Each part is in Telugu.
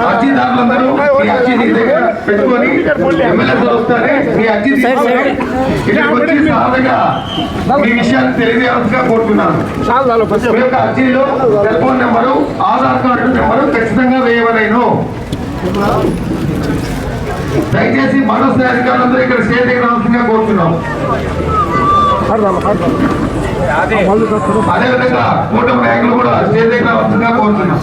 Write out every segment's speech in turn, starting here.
అర్జీదారులందరూ మీ అర్జీని పెట్టుకొని ఎమ్మెల్యేతో వస్తారే మీ అర్జీ ఇక్కడికి వచ్చి సహాయంగా మీ విషయాన్ని తెలియజేయాల్సిగా కోరుతున్నాను. మీ యొక్క అర్జీలో telephone number, Aadhaar card number ఖచ్చితంగా వేయవలేను. దయచేసి మనోస్థాయి అధికారులందరూ ఇక్కడ స్టేజ్ దగ్గర రావాల్సిందిగా కోరుతున్నాం. అదేవిధంగా కూటమి నాయకులు కూడా స్టేజ్ దగ్గర రావాల్సిందిగా కోరుతున్నాం.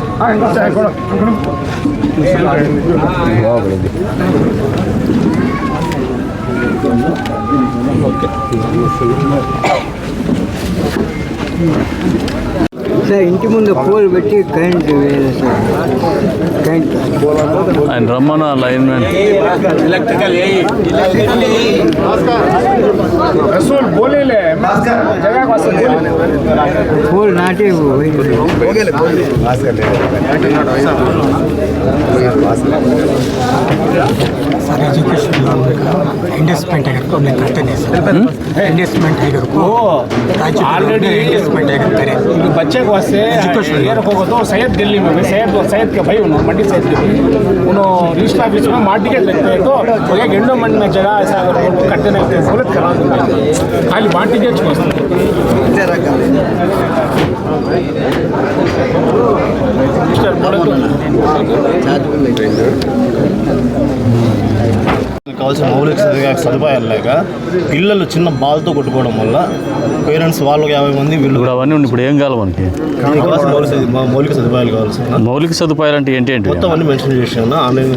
సార్ ఇంటి ముందు పోల్ పెట్టి కరెంట్ వేయాలి సార్. కరెంట్ ఆయన రమ్మన లైన్మెన్ పోల్ నాటే सर एजुकेशन लोन का इन्वेस्टमेंट अगर को हमने करते नहीं सर इन्वेस्टमेंट अगर को ऑलरेडी इन्वेस्टमेंट अगर करें बच्चे को वास्ते एयर होगा तो सैयद दिल्ली में सैयद के भाई उन्होंने मंडी सैयद के उन्होंने रजिस्टर ऑफिस में मार टिकट लगते हैं तो एक एंडोमेंट में जगह ऐसा अगर करते नहीं तो सहूलत करा देंगे खाली मार टिकट కావాల్సిన మౌలిక సదుపాయాలు లేక పిల్లలు చిన్న బాల్తో కొట్టుకోవడం వల్ల పేరెంట్స్ వాళ్ళు 50 మంది వీళ్ళు ఇప్పుడు అవన్నీ ఇప్పుడు ఏం కావాలి మనకి? మౌలిక సదుపాయాలు కావాల్సి. మౌలిక సదుపాయాలు అంటే ఏంటి? మొత్తం అన్ని మెన్షన్ చేసాను ఆన్లైన్.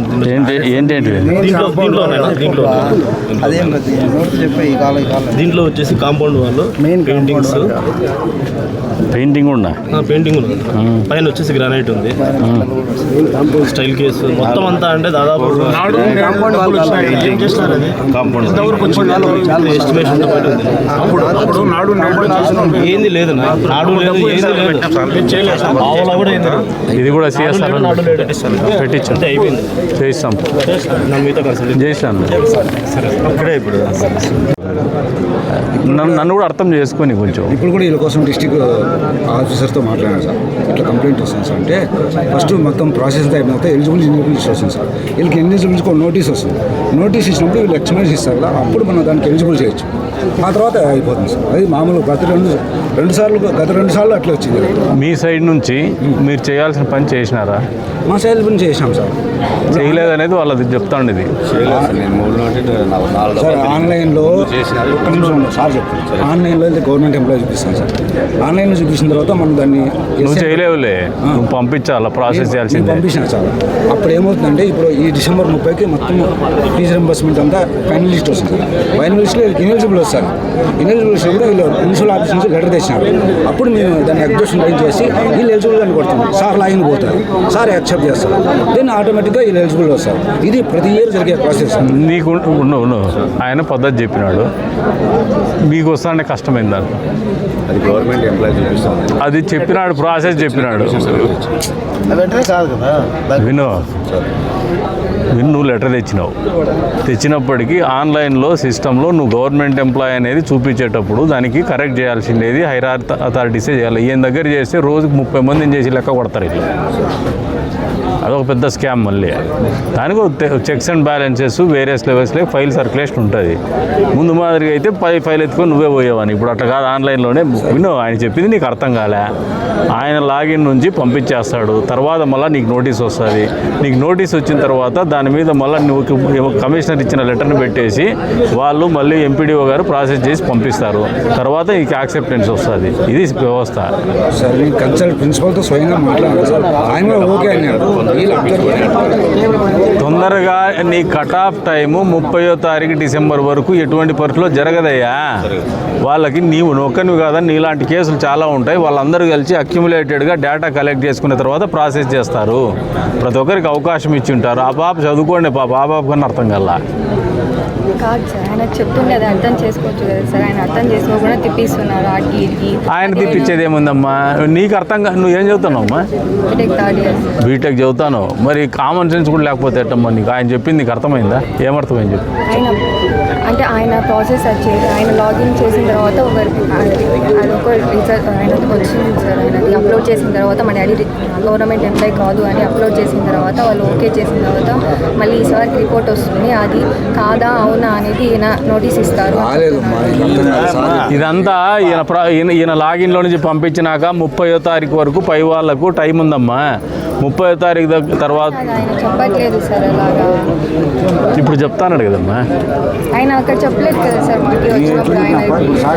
దీంట్లో వచ్చేసి కాంపౌండ్ వాళ్ళు పెయింటింగ్ ఉన్నాయి, పెయింటింగ్ ఉంది, పైన వచ్చేసి గ్రానైట్ ఉంది, స్టైల్ కేసు మొత్తం అంతా అంటే దాదాపు ఎస్టిమేషన్ ఏంది లేదు, నాడు లేదు, ఏంది లేదు, ఆవులా కూడా ఏంది. ఇది కూడా సిఎస్ఆర్ పెట్టించాం, అయిపోయింది, చేయిస్తాం, మీతో కన్సల్ట్ చేస్తాను. అప్పుడే ఇప్పుడు నన్ను కూడా అర్థం చేసుకొని కొంచెం. ఇప్పుడు కూడా వీళ్ళ కోసం డిస్ట్రిక్ట్ ఆఫీసర్తో మాట్లాడాను సార్. ఇట్లా కంప్లైంట్ వస్తుంది సార్ అంటే ఫస్ట్ మొత్తం ప్రాసెస్ అయిపోయిన తర్వాత ఎలిజిబుల్ ఇన్ఎలిజిబుల్ లిస్ట్ వస్తుంది సార్. వీళ్ళకి ఎలిజిబుల్కి ఒక నోటీస్ వస్తుంది. నోటీస్ ఇచ్చినప్పుడు వీళ్ళు ఎక్స్ప్లెయిన్ ఇస్తారు కదా, అప్పుడు మనం దానికి ఎలిజిబుల్ చేయొచ్చు. ఆ తర్వాత అయిపోతుంది సార్. అది మామూలు గత రెండు సార్లు అట్లా వచ్చింది. మీ సైడ్ నుంచి మీరు చేయాల్సిన పని చేసినారా? మా సైడ్ పని చేసినాం సార్. చేయలేదు అనేది వాళ్ళది చెప్తాండి. ఇది సార్ ఆన్లైన్లో సార్ చెప్తాను, ఆన్లైన్లో అయితే గవర్నమెంట్ ఎంప్లాయీ చూపిస్తాను సార్. ఆన్లైన్లో చూపించిన తర్వాత మనం దాన్ని నువ్వు చేయలేవులే, నువ్వు పంపించాలా, ప్రాసెస్ చేయాల్సింది. పంపించిన సార్. అప్పుడు ఏమవుతుందంటే ఇప్పుడు ఈ డిసెంబర్ 30కి మొత్తం ఫీజు రింబర్స్మెంట్ అంతా ఫైనల్ లిస్ట్ వస్తుంది. ఫైనల్ లిస్ట్లో ఇనెలిజిబుల్ వస్తారు. ఇనెలిజిబుల్ వస్తే కూడా వీళ్ళు మున్సిపల్ ఆఫీస్ నుంచి లెటర్ తెచ్చినారు. అప్పుడు మేము దాన్ని ఎగ్జాక్షన్ రైన్ చేసి వీళ్ళు ఎలిజిబుల్ అని కొడతాం. సార్ లాగిన్ పోతారు, సార్ యాక్సెప్ట్ చేస్తారు, దెన్ ఆటోమేటిక్గా వీళ్ళు ఎలిజిబుల్ వస్తారు. ఇది ప్రతి ఇయర్ జరిగే ప్రాసెస్. నీకు ఆయన పద్ధతి చెప్పినాడు, మీకు వస్తానే కష్టమైందని అది గవర్నమెంట్ ఎంప్లాయీ చూపిస్తుంది. అది చెప్పినాడు, ప్రాసెస్ చెప్పినాడు. విను, నువ్వు లెటర్ తెచ్చినప్పటికీ ఆన్లైన్లో సిస్టంలో నువ్వు గవర్నమెంట్ ఎంప్లాయీ అనేది చూపించేటప్పుడు దానికి కరెక్ట్ చేయాల్సిండేది హైయర్ అథారిటీసే చేయాలి. ఈయన దగ్గర చేస్తే రోజుకు 30 మందిని చేసి లెక్క కొడతారు. ఇట్లా అదొక పెద్ద స్కామ్. మళ్ళీ దానికి చెక్స్ అండ్ బ్యాలెన్సెస్ వేరియస్ లెవెల్స్లో ఫైల్ సర్క్యులేషన్ ఉంటుంది. ముందు మాదిరిగా అయితే ఫైల్ ఎత్తుకొని నువ్వే పోయేవాని. ఇప్పుడు అట్లా కాదు, ఆన్లైన్లోనే విను. ఆయన చెప్పింది నీకు అర్థం కాలే, ఆయన లాగిన్ నుంచి పంపించేస్తాడు. తర్వాత మళ్ళీ నీకు నోటీస్ వస్తుంది. నీకు నోటీస్ వచ్చిన తర్వాత దాని మీద మళ్ళీ నువ్వు కమిషనర్ ఇచ్చిన లెటర్ని పెట్టేసి వాళ్ళు మళ్ళీ ఎంపీడీఓ గారు ప్రాసెస్ చేసి పంపిస్తారు. తర్వాత నీకు యాక్సెప్టెన్స్ వస్తుంది. ఇది వ్యవస్థ. సార్ నేను కన్సల్ట్ ప్రిన్సిపల్తో స్వయంగా మాట్లాడాను సార్. ఆయన ఓకే అన్నాడు. తొందరగా నీ కట్ ఆఫ్ టైము 30వ తారీఖు డిసెంబర్ వరకు ఎటువంటి పరిస్థితుల్లో జరగదయ్యా. వాళ్ళకి నీవు నొక్కనివి కాదని నీలాంటి కేసులు చాలా ఉంటాయి. వాళ్ళందరూ కలిసి అక్యుములేటెడ్గా డేటా కలెక్ట్ చేసుకున్న తర్వాత ప్రాసెస్ చేస్తారు. ప్రతి ఒక్కరికి అవకాశం ఇచ్చి ఉంటారు. ఆ పాప చదువుకోండి పాప, ఆ పాప కన్నా అర్థం కల్లా కాదు సార్, ఆయన చెప్తుండే అది అర్థం చేసుకోవచ్చు కదా సార్. ఆయన అర్థం చేసుకోకుండా తిప్పిస్తున్నారు ఆడికి ఇడికి. ఆయన తిప్పించేది ఏముందమ్మా? నీకు అర్థంగా నువ్వేం చదువుతున్నావు అమ్మా? BTech third year sir. BTech చదువుతాను, మరి కామన్ సెన్స్ కూడా లేకపోతే ఎట్టమ్మా నీకు? ఆయన చెప్పింది నీకు అర్థమైందా? ఏమర్థమైంది చెప్పు. ఆయన ప్రాసెస్ వచ్చేది, ఆయన లాగిన్ చేసిన తర్వాత అదొక రిజల్ట్ ఆయనకు వచ్చింది సార్. ఆయనది అప్లోడ్ చేసిన తర్వాత మా డాడీ గవర్నమెంట్ ఎంప్లాయ్ కాదు అని అప్లోడ్ చేసిన తర్వాత వాళ్ళు ఓకే చేసిన తర్వాత మళ్ళీ ఈసారికి రిపోర్ట్ వస్తుంది. అది కాదా అవునా అనేది ఈయన నోటీస్ ఇస్తారు. ఇదంతా ఈయన లాగిన్లో నుంచి పంపించినాక 30వ తారీఖు వరకు పై వాళ్ళకు టైం ఉందమ్మా. 30వ తారీఖు తర్వాత ఆయన చెప్పట్లేదు సార్. అలాగా ఇప్పుడు చెప్తాన్నాడు కదమ్మా. ఆయన అక్కడ చెప్పలేదు కదా సార్. మాకు వచ్చినప్పుడు ఆయన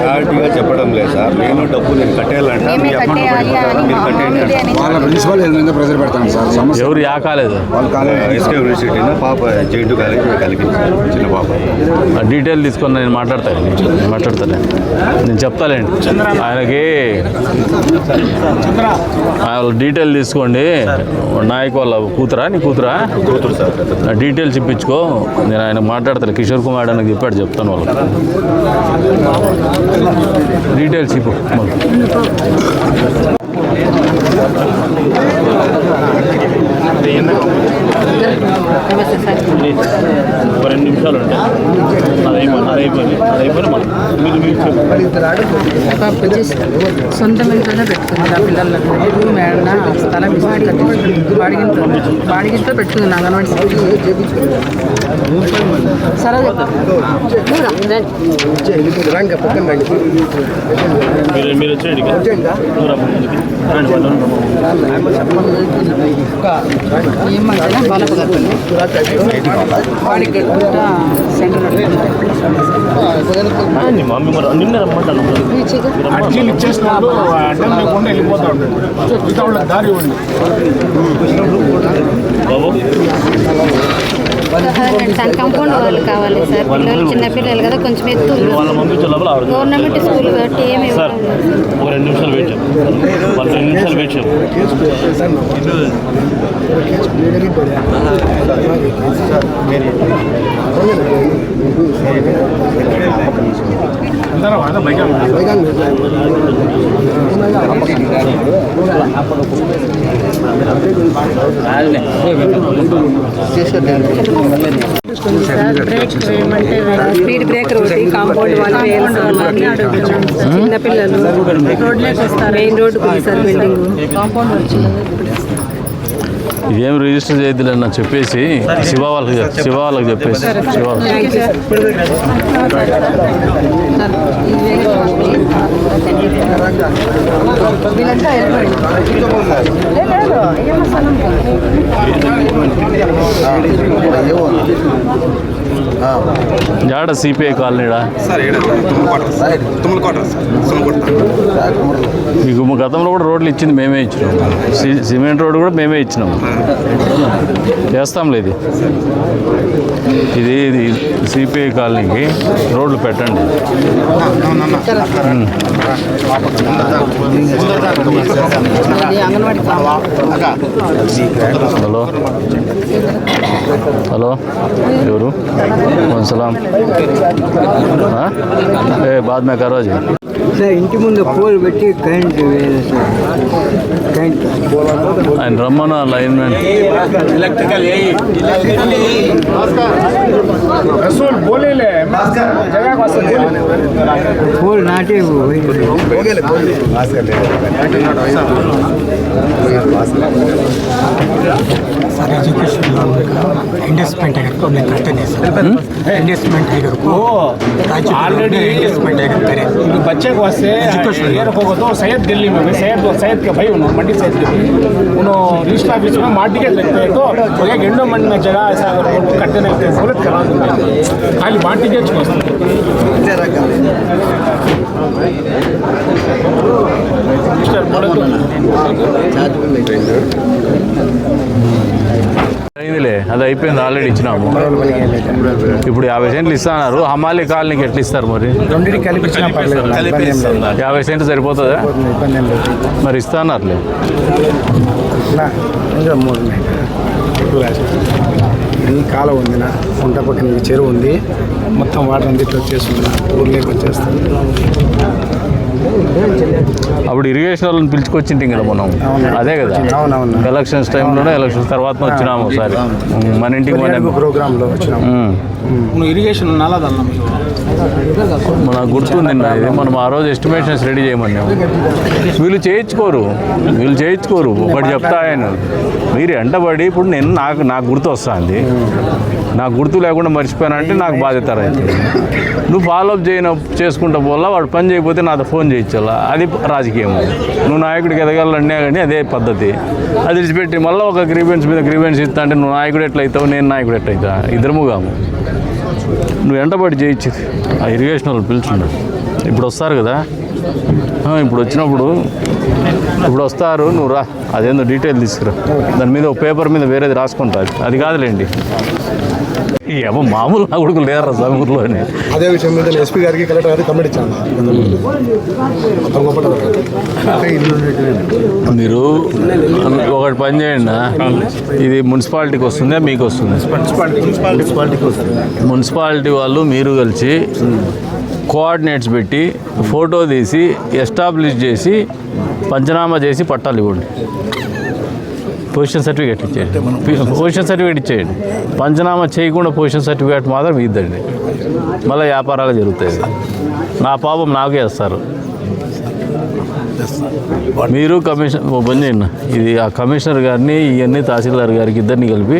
క్లారిటీగా చెప్పడం లేదు సార్. నేను డబ్బు నేను కట్టేయాలంటే మేమే కట్టేయాలి అని మా మామూలుదే అని వాళ్ళ ప్రిన్సిపల్ మీద ప్రెజర్ పెడతాను సార్. సమస్య ఎవరు యా కాలేదు ఎస్కే యూనివర్సిటీలో పాప జైంటు కాలేజ్ కలిగింది చిన్న పాప. డీటెయిల్ తీసుకొని నేను మాట్లాడతాను. నేను చెప్తాలేండి ఆయనకి. డీటెయిల్ తీసుకోండి. నాయక్ వాళ్ళ కూతురా? నీ కూతురా? కూతురు సార్. డీటెయిల్స్ ఇప్పించుకో. నేను ఆయన మాట్లాడతాను. కిషోర్ కుమార్ అని చెప్పాడు, చెప్తాను వాళ్ళకి. డీటెయిల్స్ ఇప్పు. ఒక 2 నిమిషాలు ఉంటాయి. అది సొంత ఇంట్లోనే పెట్టుకుంది ఆ పిల్లలు. రూమ్ ఏడన్నా స్థలం ఇస్తే బాడిగింతో పెట్టుకుంది అంగన్వాడీ. సరే మీరు వచ్చేయండి. ఏమంటే వాళ్ళకు వాడికి సెంటర్ మమ్మీ మరి నిన్న రమ్మంటాను. అర్జీలు ఇచ్చేసినప్పుడు అడ్డం లేకుండా వెళ్ళిపోతా ఉంటాడు. మిగతా వాళ్ళకి దారి ఇవ్వండి బాబు. కంపౌండ్ వాళ్ళు కావాలి సార్. పిల్లలు చిన్నపిల్లలు కదా, కొంచెం ఎత్తు. వాళ్ళ పంపించే లోపల గవర్నమెంట్ స్కూల్ కాబట్టి ఏమి సార్ ఒక 2 నిమిషాలు వెయిట్ చేయం. వాళ్ళు 2 నిమిషాలు వెయిట్ చేయం. స్పీడ్ బ్రేకర్ ఒకటి, కాంపౌండ్ వాళ్ళు వేయాలని అడుగుతున్నాం సార్. చిన్నపిల్లలు రోడ్లోకి వస్తారు. మెయిన్ రోడ్డుకు ఉంది సార్ బిల్డింగ్. కాంపౌండ్ వచ్చి ఇదేం రిజిస్టర్ చేయద్దులన్న చెప్పేసి శివ వాళ్ళకి చెప్పేసి శివ జాడ సిపిఐ కాలనీడా మీకు గతంలో కూడా రోడ్లు ఇచ్చింది మేమే ఇచ్చినాం. సిమెంట్ రోడ్డు కూడా మేమే ఇచ్చినాం. చేస్తాంలే. ఇది సిపిఐ కాలనీకి రోడ్లు పెట్టండి. హలో హలో ఎవరు? సలాం. బాద్ మే కరో జీ. సార్ ఇంటి ముందు పోల్ పెట్టి కరెంట్ వేయాలి సార్. కరెంట్ ఆయన రమ్మను లైన్ మ్యాన్. रसूल बोले ले जगह को पोल नाटे सर एजुकेशन लोन का इन्वेस्टमेंट अगर को हमने करते नहीं सर. इन्वेस्टमेंट अगर को ऑलरेडी इन्वेस्टमेंट अगर करें बच्चे को वास्ते ये रखोगे तो सैयद दिल्ली में सैयद के भाई उन्होंने मंडी सैयद के उन्होंने रजिस्टर ऑफिस में मार टिकट लगते हैं तो एक एंडोमेंट में जगह ऐसा अगर करते नहीं तो सहूलत करा दूँगा खाली मार टिकट అయిందిలే, అది అయిపోయింది. ఆల్రెడీ ఇచ్చినాము. ఇప్పుడు 50 సెంట్లు ఇస్తున్నారు. హమాలి కాలనీకి ఎట్లా ఇస్తారు మరి? 50 సెంట్లు సరిపోతుందా? మరి ఇస్తానర్లే. ఇంకా 3 ఉన్నాయి. అన్ని కాలం ఉంది నా గుంట పక్కన చెరువు ఉంది, మొత్తం వాటర్ అంతా ఇట్లా వచ్చేస్తుంది, ఊర్లోకి వచ్చేస్తుంది. అప్పుడు ఇరిగేషన్ వాళ్ళని పిలుచుకొచ్చింటాం కదా మనం, అదే కదా ఎలక్షన్స్ టైంలోనే, ఎలక్షన్స్ తర్వాత వచ్చినాము ఒకసారి మన ఇంటికి ప్రోగ్రాంలో వచ్చినాము. ఇరిగేషన్ నల్లదన్నా నాకు గుర్తుంది ఇది, మనం ఆ రోజు ఎస్టిమేషన్స్ రెడీ చేయమన్నాము. వీళ్ళు చేయించుకోరు ఒకటి చెప్తా ఆయన, మీరు ఎంటబడి ఇప్పుడు నేను నాకు గుర్తు వస్తుంది, నాకు గుర్తు లేకుండా మర్చిపోయానంటే నాకు బాధ్యత అవుతుంది. నువ్వు ఫాలోఅప్ చేసుకుంటా పోలా, వాడు పని చేయకపోతే నాతో ఫోన్ చేయించాలా, అది రాజకీయం. నువ్వు నాయకుడికి ఎదగాలన్నా కానీ అదే పద్ధతి. అది విడిచిపెట్టి మళ్ళీ ఒక గ్రీవెన్స్ మీద గ్రీవెన్స్ ఇస్తా అంటే నువ్వు నాయకుడు ఎట్లయితావు, నేను నాయకుడు ఎట్లయితా, ఇద్దరముగాము. నువ్వు ఎంటబడి చేయించి ఆ ఇరిగేషన్ వాళ్ళు పిలుచుండు. ఇప్పుడు వస్తారు కదా, ఇప్పుడు వచ్చినప్పుడు ఇప్పుడు వస్తారు, నువ్వు రా, అదేందో డీటెయిల్ తీసుకురా, దాని మీద ఒక పేపర్ మీద వేరేది రాసుకుంటారు, అది కాదులేండి. ఏమో మామూలు నా కొడుకు లేరా సమూరులోనే. అదే విషయం మీద ఎస్పీ గారికి కలెక్టర్ గారికి కమిటీ ఇచ్చాను. మీరు ఒకటి పని చేయండి, ఇది మున్సిపాలిటీకి వస్తుందా మీకు వస్తుంది? మున్సిపాలిటీ వాళ్ళు మీరు కలిసి కోఆర్డినేట్స్ పెట్టి ఫోటో తీసి ఎస్టాబ్లిష్ చేసి పంచనామా చేసి పట్టాలు ఇవ్వండి. పొజిషన్ సర్టిఫికేట్ ఇచ్చేయండి. పంచనామా చేయకుండా పొజిషన్ సర్టిఫికేట్ మాత్రం ఇద్దండి, మళ్ళీ వ్యాపారాలు జరుగుతాయి. నా పాపం నాకే వేస్తారు. మీరు కమిషన్ పని చేయండి, ఇది ఆ కమిషనర్ గారిని ఇవన్నీ తహసీల్దార్ గారికి ఇద్దరిని కలిపి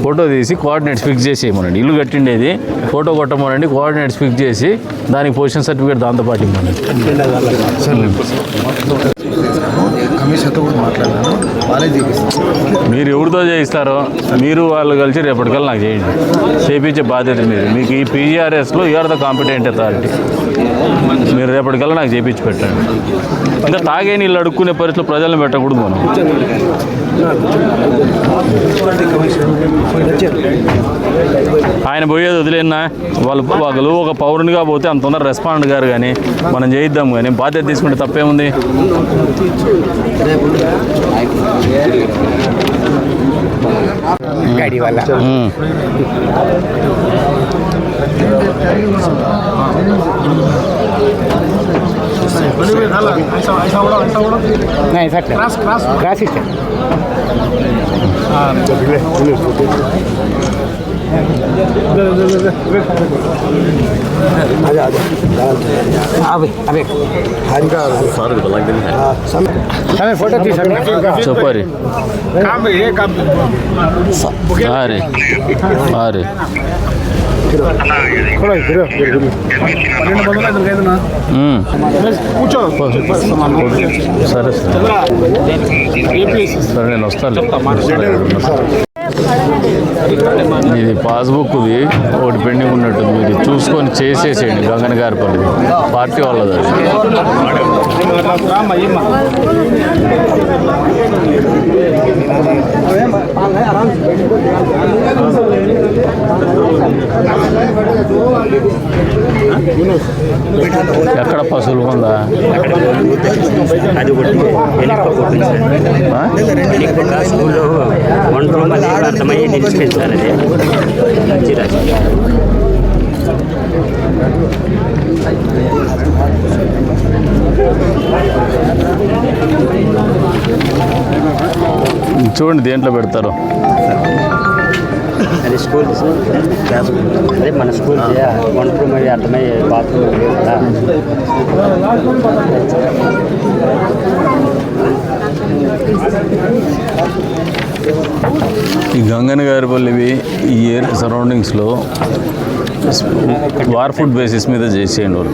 ఫోటో తీసి కోఆర్డినేట్స్ ఫిక్స్ చేసి ఇవ్వమండి. ఇల్లు కట్టిండేది ఫోటో కొట్టమనండి, కోఆర్డినేట్స్ ఫిక్స్ చేసి దానికి పొజిషన్ సర్టిఫికేట్ దాంతోపాటు ఇవ్వండి. కమిషన్తో కూడా మాట్లాడాను, వాళ్ళే చేపిస్తారు. మీరు ఎవరితో చేయిస్తారో మీరు వాళ్ళు కలిసి రేపటికల్లా నాకు చేయండి, చేయించే బాధ్యత మీరు. మీకు ఈ పీజీఆర్ఎస్లో యూఆర్ ద కాంపిటెంట్ అథారిటీ. మీరు రేపటికల్లా నాకు చేయించి పెట్టండి. ఇంకా తాగే నీళ్ళు అడుక్కునే పరిస్థితులు ప్రజలను పెట్టకూడదు మనం. ఆయన పోయేది వదిలేనా, వాళ్ళు ఒక పౌరునిగా పోతే అంత తొందర రెస్పాండ్ గారు, కానీ మనం చేయిద్దాం, కానీ బాధ్యత తీసుకుంటే తప్పేముంది? गाड़ी वाला नहीं सर क्रॉस ही फोटो చెప్పారు. అరే సరే సరే నేను వస్తాను. ఇది పాస్బుక్ది ఒకటి పెండింగ్ ఉన్నట్టుంది, మీరు చూసుకొని చేసేసేయండి. గగన్ గారి పని పార్టీ వాళ్ళది. ఎక్కడ పశువులు ఉందా? అర్థమయ్యి నిలిచిపోయింది సార్. అది చూడండి దేంట్లో పెడతారు. అది స్కూల్ అదే మన స్కూల్ వంటరూమ్ అది అర్థమయ్యే బాత్రూమ్ కదా. ఈ గంగన్ గారిపల్లివి ఈ సరౌండింగ్స్లో వార్ ఫుడ్ బేసిస్ మీద చేసేయండి వాళ్ళు.